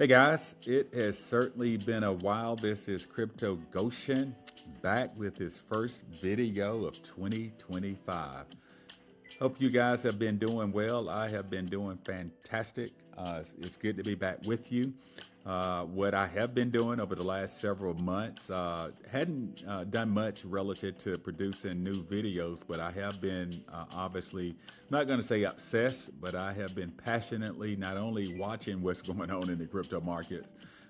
Hey guys, it has certainly been a while. This is Crypto Goshen back with his first video of 2025. Hope you guys have been doing well. I have been doing fantastic. It's good to be back with you. What I have been doing over the last several months, hadn't done much relative to producing new videos, but I have been obviously, not going to say obsessed, but I have been passionately not only watching what's going on in the crypto markets,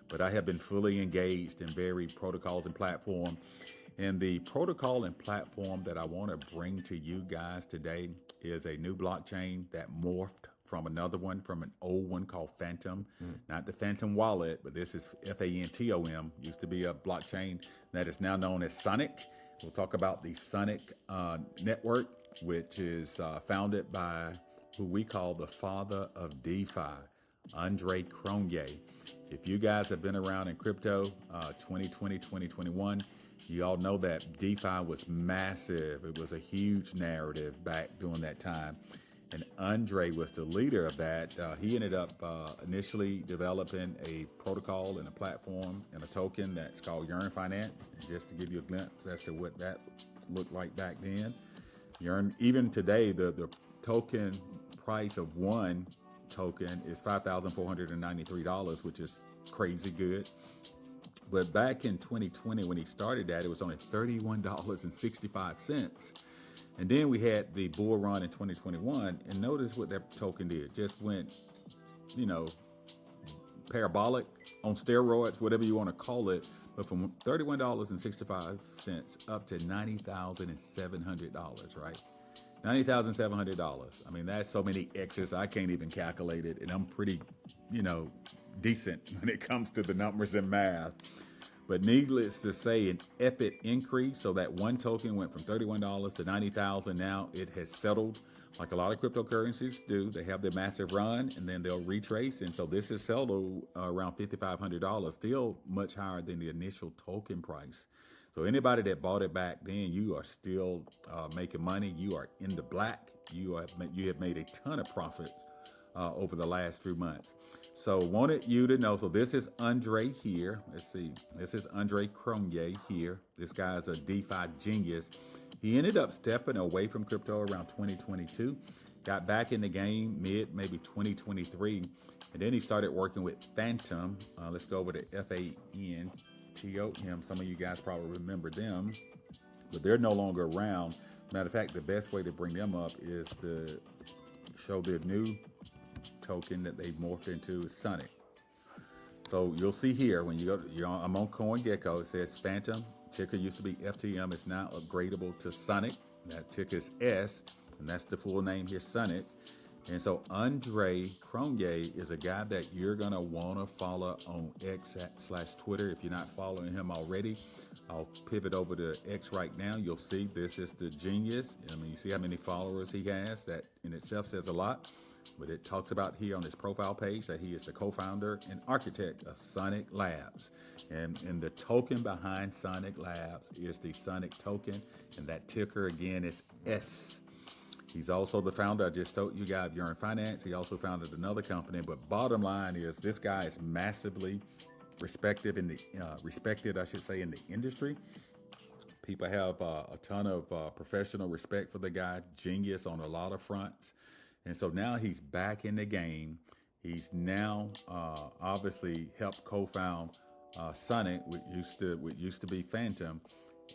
but I have been fully engaged in varied protocols and platforms. And the protocol and platform that I want to bring to you guys today is a new blockchain that morphed from another one, from an old one called Phantom. Not the Phantom wallet, but this is Phantom. Used to be a blockchain that is now known as Sonic. We'll talk about the Sonic network, which is founded by who we call the father of DeFi, Andre Cronje. If you guys have been around in crypto 2020, 2021, you all know that DeFi was massive. It was a huge narrative back during that time. And Andre was the leader of that. He ended up initially developing a protocol and a platform and a token that's called Finance. And just to give you a glimpse as to what that looked like back then, even today, the token price of one token is $5,493, which is crazy good. But back in 2020, when he started that, it was only $31.65. And then we had the bull run in 2021. And notice what that token did. Just went, you know, parabolic on steroids, whatever you want to call it. But from $31.65 up to $90,700, right? $90,700. I mean, that's so many X's, I can't even calculate it. And I'm pretty, decent when it comes to the numbers and math. But needless to say, an epic increase. So that one token went from $31 to $90,000. Now it has settled like a lot of cryptocurrencies do. They have their massive run and then they'll retrace. And so this is settled around $5,500, still much higher than the initial token price. So anybody that bought it back then, you are still making money. You are in the black. You have made a ton of profit over the last few months. So wanted you to know. So this is Andre here. Let's see. This is Andre Cronje here. This guy is a DeFi genius. He ended up stepping away from crypto around 2022. Got back in the game maybe 2023. And then he started working with Phantom. Let's go over to Phantom. Some of you guys probably remember them, but they're no longer around. Matter of fact, the best way to bring them up is to show their new token that they morphed into is Sonic. So you'll see here when you go, I'm on CoinGecko. It says Phantom. Ticker used to be FTM. It's now upgradable to Sonic. That ticker is S, and that's the full name here, Sonic. And so Andre Cronje is a guy that you're going to want to follow on X/Twitter. If you're not following him already, I'll pivot over to X right now. You'll see this is the genius. I mean, you see how many followers he has. That in itself says a lot. But it talks about here on his profile page that he is the co-founder and architect of Sonic Labs. And the token behind Sonic Labs is the Sonic token. And that ticker again is S. He's also the founder, I just told you guys, Finance. He also founded another company. But bottom line is this guy is massively respected in the industry. People have a ton of professional respect for the guy, genius on a lot of fronts. And so now he's back in the game. He's now obviously helped co-found Sonic, which used to be Phantom.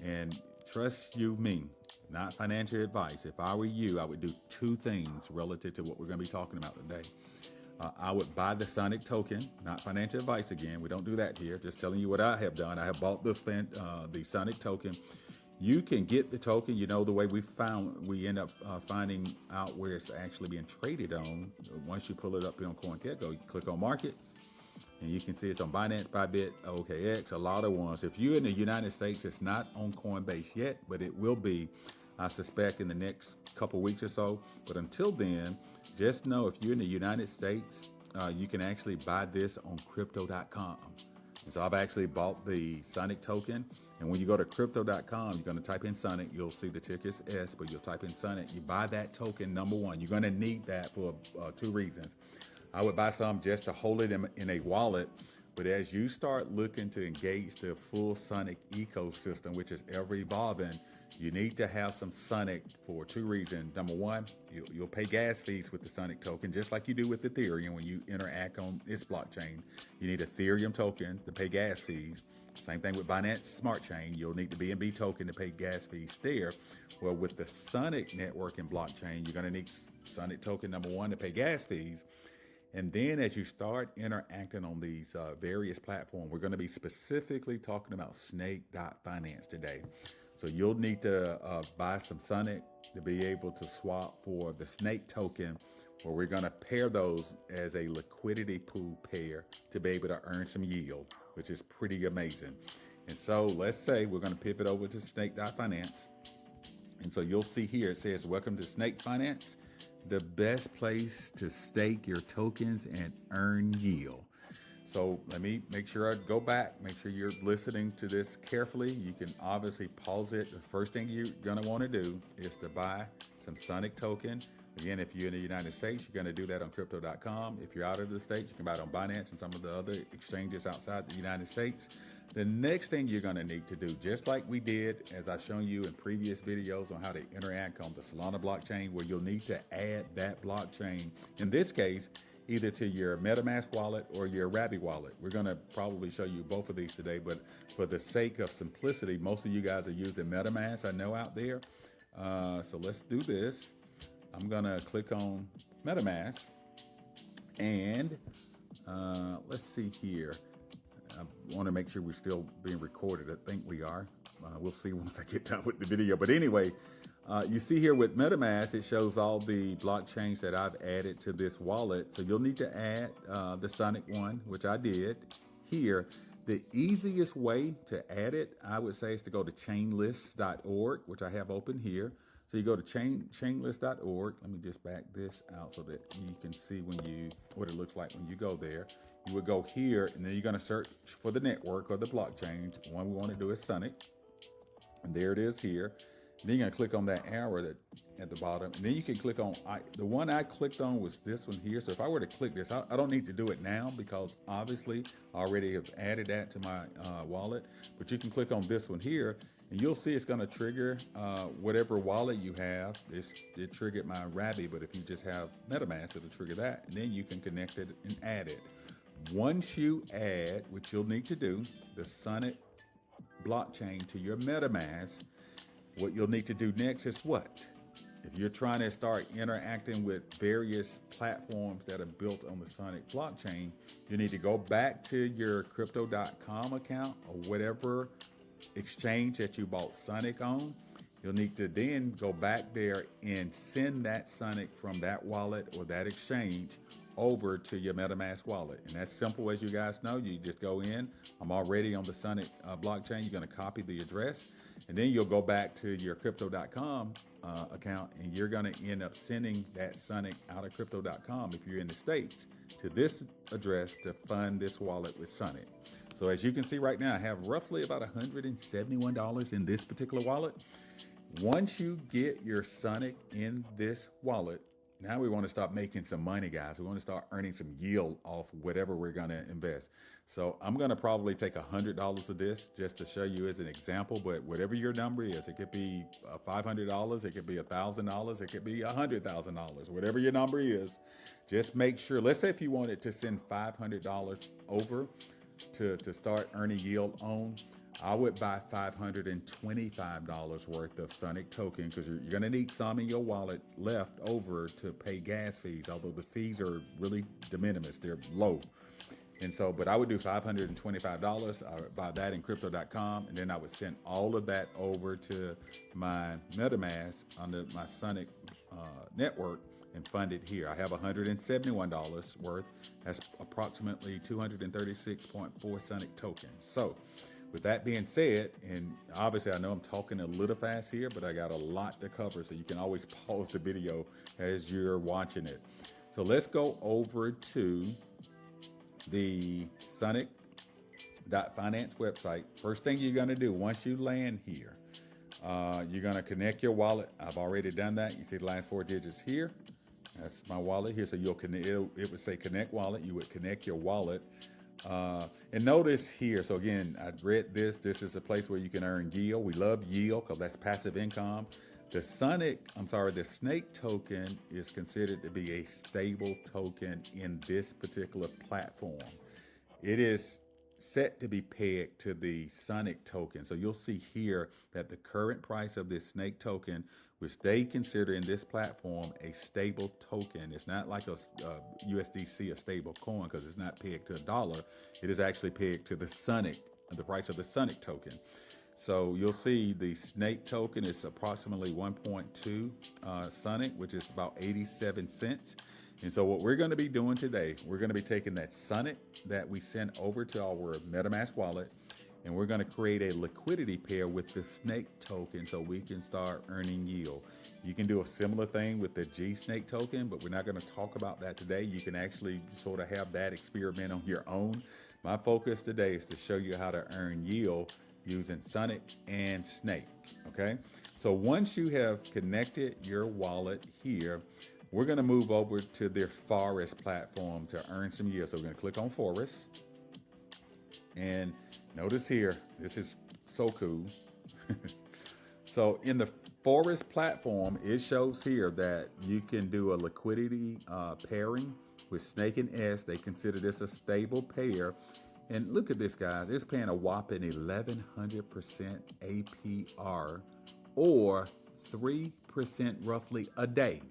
And trust you me, not financial advice. If I were you, I would do two things relative to what we're going to be talking about today. I would buy the Sonic token, not financial advice again. We don't do that here. Just telling you what I have done. I have bought the Sonic token. You can get the token. You know, the way we end up finding out where it's actually being traded on. Once you pull it up here on CoinGecko, you click on markets. And you can see it's on Binance, Bybit, OKX, a lot of ones. If you're in the United States, it's not on Coinbase yet, but it will be, I suspect, in the next couple weeks or so. But until then, just know if you're in the United States, you can actually buy this on crypto.com. And so I've actually bought the Sonic token. And when you go to crypto.com, you're going to type in Sonic. You'll see the ticker's S, but you'll type in Sonic. You buy that token, number one. You're going to need that for two reasons. I would buy some just to hold it in a wallet. But as you start looking to engage the full Sonic ecosystem, which is ever evolving, you need to have some Sonic for two reasons. Number one, you'll pay gas fees with the Sonic token, just like you do with Ethereum when you interact on its blockchain. You need Ethereum token to pay gas fees. Same thing with Binance Smart Chain. You'll need the BNB token to pay gas fees there. Well, with the Sonic network and blockchain, you're going to need Sonic token number one to pay gas fees. And then as you start interacting on these various platforms, we're going to be specifically talking about Snake.Finance today. So you'll need to buy some Sonic to be able to swap for the Snake token, where we're going to pair those as a liquidity pool pair to be able to earn some yield, which is pretty amazing. And so let's say we're going to pivot over to Snake.Finance. And so you'll see here, it says, welcome to Snake.Finance, the best place to stake your tokens and earn yield. So let me make sure I go back, make sure you're listening to this carefully. You can obviously pause it. The first thing you're gonna wanna do is to buy some Sonic token. Again, if you're in the United States, you're gonna do that on crypto.com. If you're out of the States, you can buy it on Binance and some of the other exchanges outside the United States. The next thing you're gonna need to do, just like we did, as I've shown you in previous videos on how to interact on the Solana blockchain, where you'll need to add that blockchain, in this case, either to your MetaMask wallet or your Rabby wallet. We're gonna probably show you both of these today, but for the sake of simplicity, most of you guys are using MetaMask, I know out there. So let's do this. I'm gonna click on MetaMask and let's see here. I wanna make sure we're still being recorded. I think we are. We'll see once I get done with the video. But anyway, you see here with MetaMask, it shows all the blockchains that I've added to this wallet. So you'll need to add the Sonic one, which I did here. The easiest way to add it, I would say, is to go to chainlist.org, which I have open here. So you go to chainlist.org. Let me just back this out so that you can see what it looks like when you go there. You would go here, and then you're going to search for the network or the blockchain. The one we want to do is Sonic. And there it is here. And then you're going to click on that arrow at the bottom. And then you can click on, the one I clicked on was this one here. So if I were to click this, I don't need to do it now because obviously I already have added that to my wallet. But you can click on this one here, and you'll see it's going to trigger whatever wallet you have. It triggered my Rabby, but if you just have MetaMask, it'll trigger that. And then you can connect it and add it. Once you add, which you'll need to do, the Sonic blockchain to your MetaMask, what you'll need to do next is what? If you're trying to start interacting with various platforms that are built on the Sonic blockchain, you need to go back to your crypto.com account or whatever exchange that you bought Sonic on. You'll need to then go back there and send that Sonic from that wallet or that exchange over to your MetaMask wallet. And that's simple, as you guys know. You just go in. I'm already on the Sonic blockchain. You're going to copy the address, and then you'll go back to your crypto.com account, and you're going to end up sending that Sonic out of crypto.com, if you're in the States, to this address to fund this wallet with Sonic. So as you can see right now, I have roughly about $171 in this particular wallet. Once you get your Sonic in this wallet, now we want to start making some money, guys. We want to start earning some yield off whatever we're going to invest. So I'm going to probably take $100 of this just to show you as an example, but whatever your number is, it could be $500, it could be $1,000, it could be $100,000, whatever your number is. Just make sure, let's say if you wanted to send $500 over to start earning yield on, I would buy $525 worth of Sonic token, because you're going to need some in your wallet left over to pay gas fees, although the fees are really de minimis, they're low. And so, but I would do $525. I would buy that in crypto.com, and then I would send all of that over to my MetaMask under my Sonic network and fund it here. I have $171 worth. That's approximately 236.4 Sonic tokens. So with that being said, and obviously I know I'm talking a little fast here, but I got a lot to cover, so you can always pause the video as you're watching it. So let's go over to the Sonic.Finance website. First thing you're going to do once you land here, you're going to connect your wallet. I've already done that. You see the last 4 digits here. That's my wallet here. So it would say connect wallet. You would connect your wallet. And notice here, so again, I read this. This is a place where you can earn yield. We love yield because that's passive income. The Snake token is considered to be a stable token in this particular platform. It is set to be pegged to the Sonic token. So you'll see here that the current price of this Snake token, which they consider in this platform a stable token, it's not like a USDC, a stable coin, because it's not pegged to a dollar. It is actually pegged to the price of the Sonic token. So you'll see the Snake token is approximately 1.2 Sonic, which is about 87 cents. And so what we're going to be doing today, we're going to be taking that Sonic that we sent over to our MetaMask wallet, and we're going to create a liquidity pair with the Snake token so we can start earning yield. You can do a similar thing with the G Snake token, but we're not going to talk about that today. You can actually sort of have that experiment on your own. My focus today is to show you how to earn yield using Sonic and Snake, okay? So once you have connected your wallet here, we're gonna move over to their Forest platform to earn some yield. So we're gonna click on Forest. And notice here, this is so cool. So in the Forest platform, it shows here that you can do a liquidity pairing with Snake and S. They consider this a stable pair. And look at this, guys. It's paying a whopping 1,100% APR or 3% roughly a day.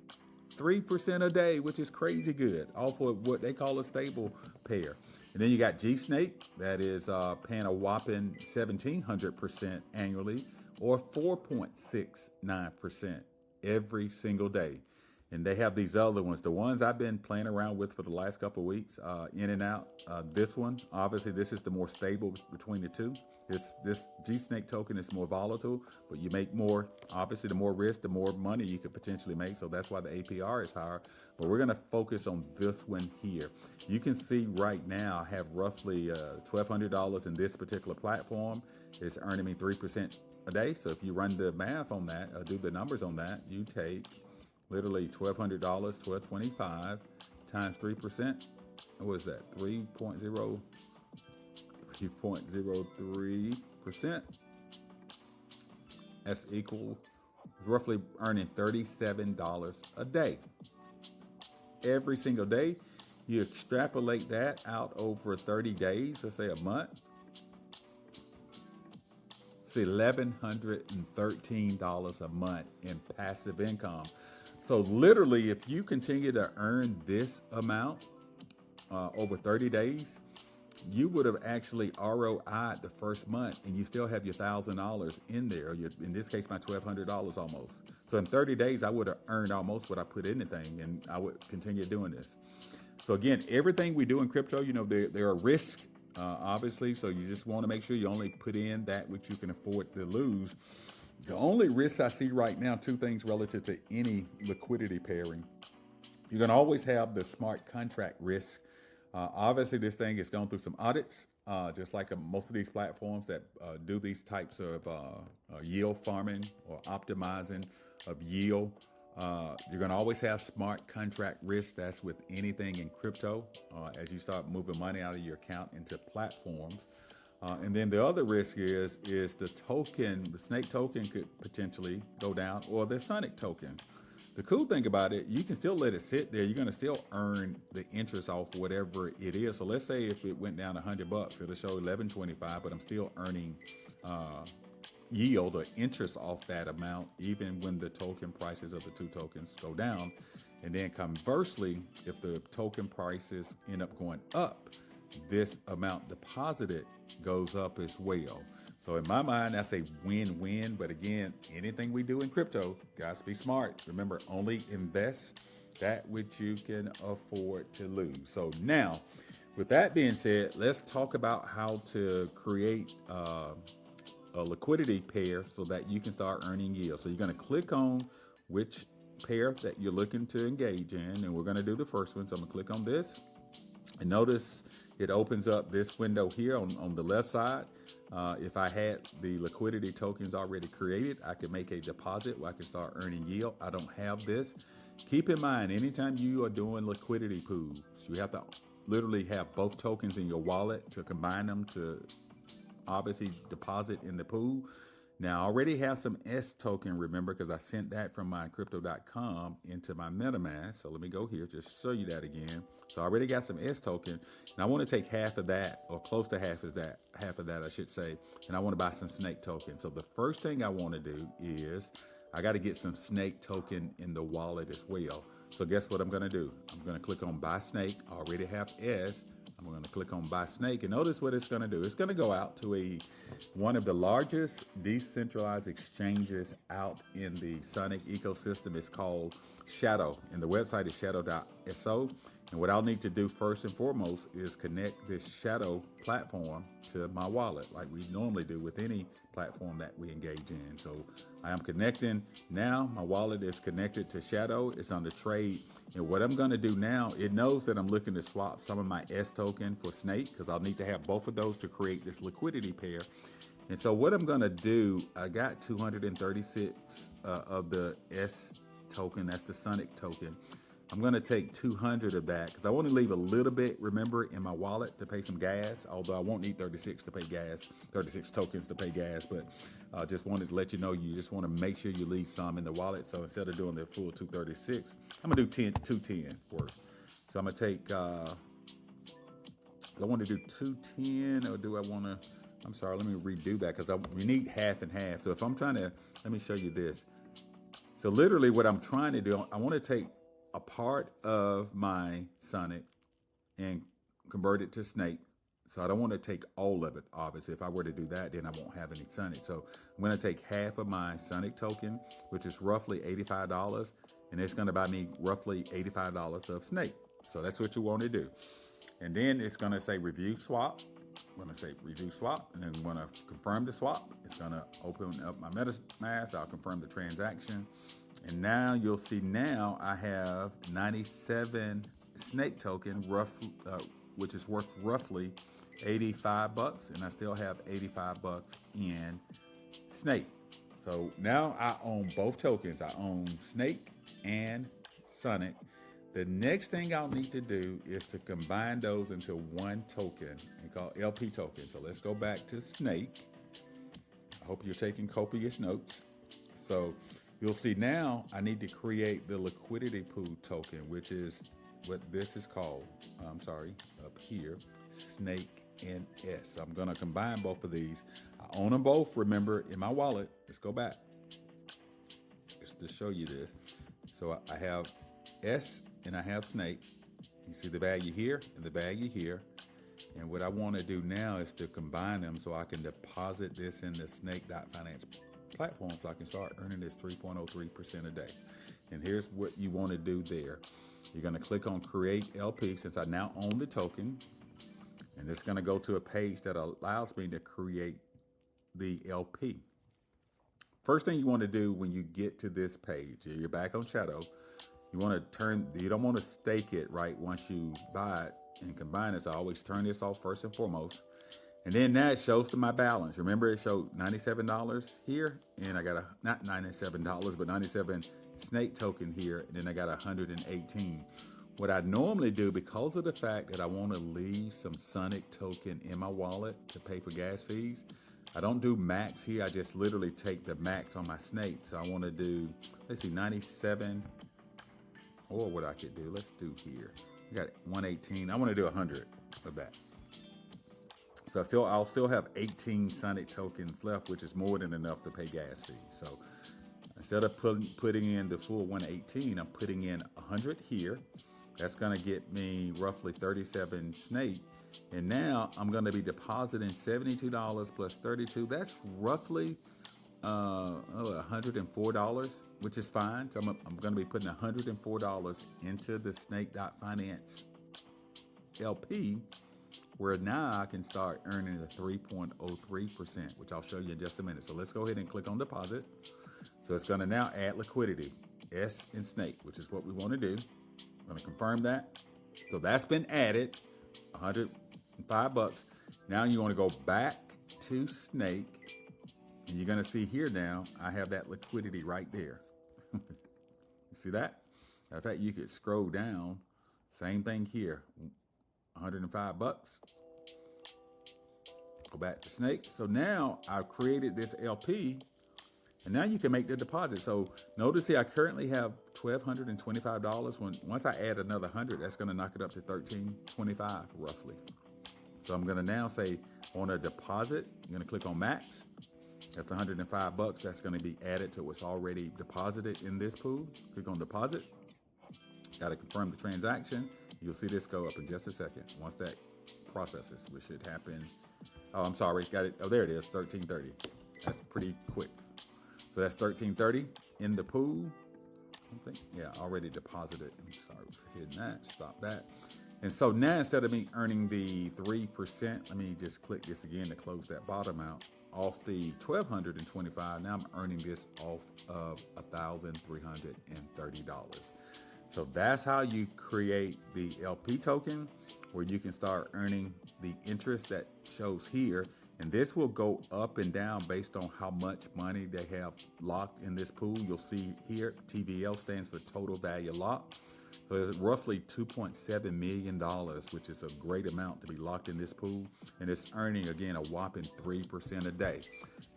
3% a day, which is crazy good, off of what they call a stable pair. And then you got G Snake that is paying a whopping 1,700% annually or 4.69% every single day. And they have these other ones, the ones I've been playing around with for the last couple of weeks, in and out. This one, obviously, this is the more stable between the two. This G Snake token is more volatile, but you make more. Obviously, the more risk, the more money you could potentially make. So that's why the APR is higher. But we're going to focus on this one here. You can see right now I have roughly $1,200 in this particular platform. It's earning me 3% a day. So if you run the math on that, or do the numbers on that, you take literally $1,200, $1,225 times 3%. What is that? 3.03%. That's equal, roughly earning $37 a day. Every single day. You extrapolate that out over 30 days, let's say a month. It's $1,113 a month in passive income. So literally, if you continue to earn this amount over 30 days, you would have actually ROI'd the first month and you still have your $1,000 in there. In this case, my $1,200 almost. So in 30 days, I would have earned almost what I put in the thing, and I would continue doing this. So again, everything we do in crypto, there are risks, obviously. So you just want to make sure you only put in that which you can afford to lose. The only risks I see right now, two things relative to any liquidity pairing. You're going to always have the smart contract risk. Obviously, this thing is going through some audits, just like most of these platforms that do these types of yield farming or optimizing of yield. You're going to always have smart contract risk. That's with anything in crypto as you start moving money out of your account into platforms. And then the other risk is the Snake token could potentially go down, or the Sonic token. The cool thing about it, you can still let it sit there. You're going to still earn the interest off whatever it is. So let's say if it went down $100, it'll show $11.25, but I'm still earning yield or interest off that amount, even when the token prices of the two tokens go down. And then conversely, if the token prices end up going up, this amount deposited goes up as well. So in my mind, that's a win-win. But again, anything we do in crypto, guys, be smart. Remember, only invest that which you can afford to lose. So now, with that being said, let's talk about how to create a liquidity pair so that you can start earning yield. So you're going to click on which pair that you're looking to engage in, and we're going to do the first one. So I'm going to click on this, and notice it opens up this window here on the left side. If I had the liquidity tokens already created, I could make a deposit where I can start earning yield. I don't have this. Keep in mind, anytime you are doing liquidity pools, you have to literally have both tokens in your wallet to combine them to obviously deposit in the pool. Now, I already have some S token, remember, because I sent that from my crypto.com into my MetaMask. So let me go here, just show you that again. So I already got some S token, and I want to take half of that, or close to half of that, I should say, and I want to buy some Snake token. So the first thing I want to do is I got to get some Snake token in the wallet as well. So guess what I'm going to do? I'm going to click on Buy Snake. I already have S. I'm going to click on Buy Snake, and notice what it's going to do. It's going to go out to one of the largest decentralized exchanges out in the Sonic ecosystem. It's called Shadow, and the website is shadow.so. And what I'll need to do first and foremost is connect this Shadow platform to my wallet, like we normally do with any platform that we engage in. So I am connecting now. My wallet is connected to Shadow. It's on the trade. And what I'm going to do now, it knows that I'm looking to swap some of my S token for Snake, because I'll need to have both of those to create this liquidity pair. And so what I'm going to do, I got 236 of the S token. That's the Sonic token. I'm going to take 200 of that because I want to leave a little bit, remember, in my wallet to pay some gas, although I won't need 36 to pay gas, 36 tokens to pay gas. But I just wanted to let you know, you just want to make sure you leave some in the wallet. So instead of doing the full 236, I'm going to do 210 worth. So I'm going to take, I want to do 210, or do I want to, I'm sorry, let me redo that because we need half and half. So if I'm trying to, let me show you this. So literally what I'm trying to do, I want to take a part of my Sonic and convert it to Snake. So I don't want to take all of it, obviously. If I were to do that, then I won't have any Sonic. So I'm going to take half of my Sonic token, which is roughly $85, and it's going to buy me roughly $85 of Snake. So that's what you want to do. And then it's going to say review swap. I'm going to say review swap, and then I'm going to confirm the swap. It's going to open up my MetaMask. I'll confirm the transaction. And now you'll see now I have 97 Snake token, which is worth roughly $85, and I still have $85 in Snake. So now I own both tokens. I own Snake and Sonic. The next thing I'll need to do is to combine those into one token and call LP token. So let's go back to Snake. I hope you're taking copious notes. So you'll see now I need to create the liquidity pool token, which is what this is called. I'm sorry, up here, Snake and S. So I'm going to combine both of these. I own them both, remember, in my wallet. Let's go back just to show you this. So I have S and I have Snake. You see the value here and the value here. And what I want to do now is to combine them so I can deposit this in the Snake.Finance platform so I can start earning this 3.03% a day. And here's what you want to do there. You're going to click on Create LP since I now own the token. And it's going to go to a page that allows me to create the LP. First thing you want to do when you get to this page, you're back on Shadow. You don't want to stake it right once you buy it and combine it. So I always turn this off first and foremost. And then that shows to my balance. Remember, it showed $97 here, and I got not $97, but 97 Snake token here, and then I got 118. What I normally do, because of the fact that I want to leave some Sonic token in my wallet to pay for gas fees, I don't do max here. I just literally take the max on my Snake. So I want to do, let's see, 97, or what I could do. Let's do here. I got 118. I want to do 100 of that. So I'll still have 18 Sonic tokens left, which is more than enough to pay gas fees. So instead of putting in the full 118, I'm putting in 100 here. That's going to get me roughly 37 Snake. And now I'm going to be depositing $72 plus 32. That's roughly $104, which is fine. So I'm going to be putting $104 into the Snake.Finance LP, where now I can start earning the 3.03%, which I'll show you in just a minute. So let's go ahead and click on deposit. So it's going to now add liquidity, S and Snake, which is what we want to do. I'm going to confirm that. So that's been added, $105. Now you want to go back to Snake, and you're going to see here now, I have that liquidity right there. You see that? In fact, you could scroll down. Same thing here, 105 bucks. Go back to Snake. So now I've created this LP, and now you can make the deposit. So notice here, I currently have $1,225. Once I add another 100, that's going to knock it up to $1,325 roughly. So I'm going to now say on a deposit, you're going to click on max. That's 105 bucks. That's going to be added to what's already deposited in this pool. Click on deposit. Got to confirm the transaction. You'll see this go up in just a second. Once that processes, which should happen. Oh, I'm sorry. Got it. Oh, there it is. 1330. That's pretty quick. So that's 1330 in the pool. I think, yeah, already deposited. I'm sorry for hitting that. Stop that. And so now instead of me earning the 3%, let me just click this again to close that bottom out. Off the 1,225, now I'm earning this off of $1,330. So that's how you create the LP token, where you can start earning the interest that shows here. And this will go up and down based on how much money they have locked in this pool. You'll see here, TVL stands for total value locked. So it's roughly $2.7 million, which is a great amount to be locked in this pool. And it's earning, again, a whopping 3% a day.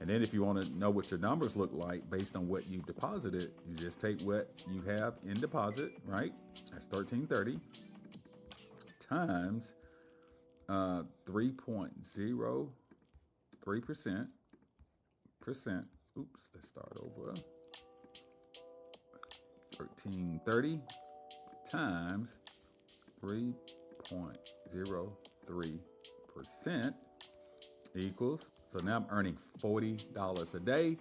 And then if you want to know what your numbers look like based on what you deposited, you just take what you have in deposit, right? That's 1330 times 3.03%. Oops, let's start over. 1330 times 3.03% equals, so now I'm earning $40 a day.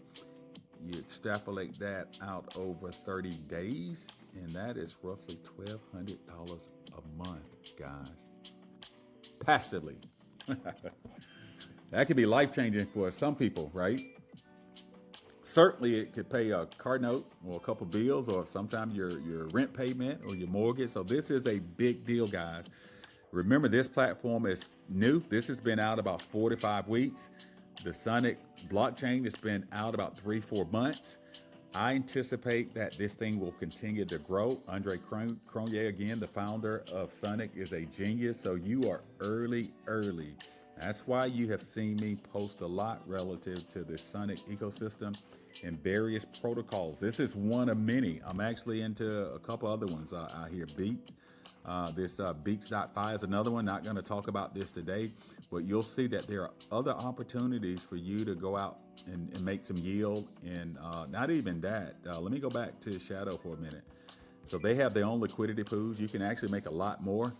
You extrapolate that out over 30 days, and that is roughly $1,200 a month, guys. Passively. That could be life-changing for some people, right? Certainly it could pay a car note or a couple bills, or sometimes your rent payment or your mortgage. So this is a big deal, guys. Remember, this platform is new. This has been out about 4 to 5 weeks. The Sonic blockchain has been out about 3-4 months. I anticipate that this thing will continue to grow. Andre Cronje, again, the founder of Sonic, is a genius. So you are early. That's why you have seen me post a lot relative to the Sonic ecosystem and various protocols. This is one of many. I'm actually into a couple other ones out here. Beats.fi is another one. Not going to talk about this today, but you'll see that there are other opportunities for you to go out and make some yield. And not even that. Let me go back to Shadow for a minute. So they have their own liquidity pools. You can actually make a lot more.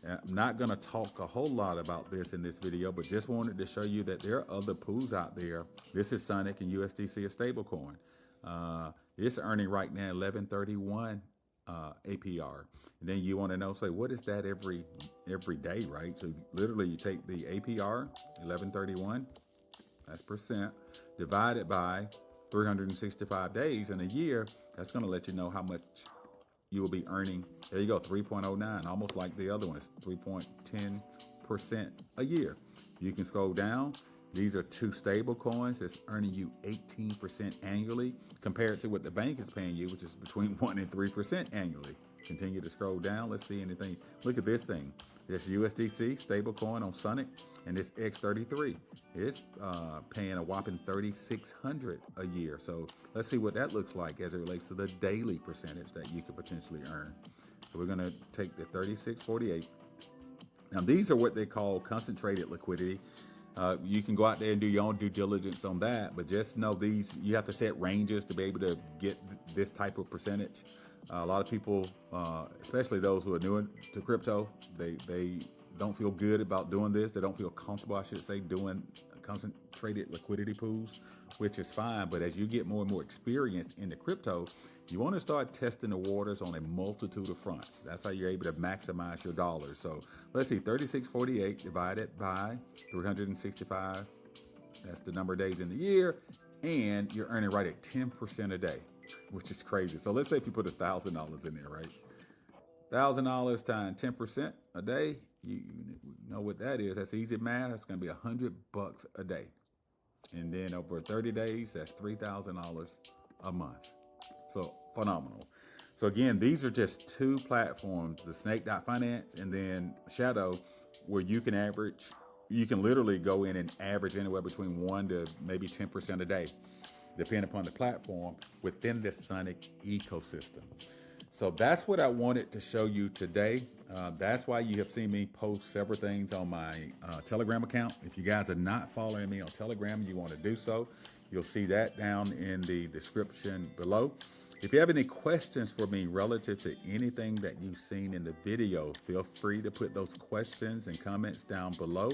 I'm not going to talk a whole lot about this in this video, but just wanted to show you that there are other pools out there. This is Sonic, and USDC, a stablecoin. It's earning right now 1131 APR. And then you want to know, say, what is that every day, right? So literally you take the APR, 1131, that's percent, divided by 365 days in a year. That's going to let you know how much you will be earning. There you go, 3.09, almost like the other ones, 3.10% a year. You can scroll down. These are two stable coins that's earning you 18% annually compared to what the bank is paying you, which is between 1 and 3% annually. Continue to scroll down. Let's see anything. Look at this thing. This USDC stable coin on Sonic, and this X33. It's paying a whopping $3,600 a year. So let's see what that looks like as it relates to the daily percentage that you could potentially earn. So we're going to take the 3648. Now these are what they call concentrated liquidity. You can go out there and do your own due diligence on that, but just know these, you have to set ranges to be able to get this type of percentage. A lot of people, especially those who are new to crypto, they don't feel good about doing this. They don't feel comfortable, I should say, doing concentrated liquidity pools, which is fine. But as you get more and more experience in the crypto, you want to start testing the waters on a multitude of fronts. That's how you're able to maximize your dollars. So let's see, 3648 divided by 365. That's the number of days in the year. And you're earning right at 10% a day, which is crazy. So let's say if you put $1,000 in there, right? $1,000 times 10% a day. You know what that is. That's easy math. That's going to be $100 a day. And then over 30 days, that's $3,000 a month. So phenomenal. So again, these are just two platforms, the Snake.Finance and then Shadow, where you can literally go in and average anywhere between 1 to maybe 10% a day, depending upon the platform within the Sonic ecosystem. So that's what I wanted to show you today. That's why you have seen me post several things on my Telegram account. If you guys are not following me on Telegram, you want to do so. You'll see that down in the description below. If you have any questions for me relative to anything that you've seen in the video, feel free to put those questions and comments down below.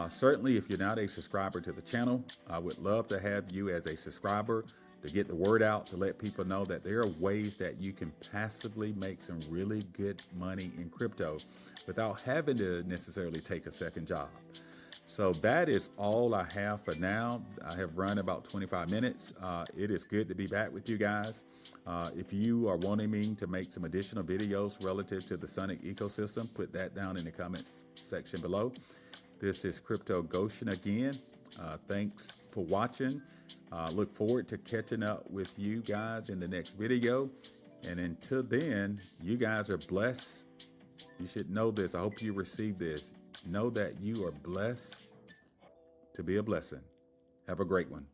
Certainly, if you're not a subscriber to the channel, I would love to have you as a subscriber to get the word out, to let people know that there are ways that you can passively make some really good money in crypto without having to necessarily take a second job. So that is all I have for now. I have run about 25 minutes. It is good to be back with you guys. If you are wanting me to make some additional videos relative to the Sonic ecosystem, put that down in the comments section below. This is Crypto Goshen again. Thanks for watching. Look forward to catching up with you guys in the next video. And until then, you guys are blessed. You should know this. I hope you receive this. Know that you are blessed to be a blessing. Have a great one.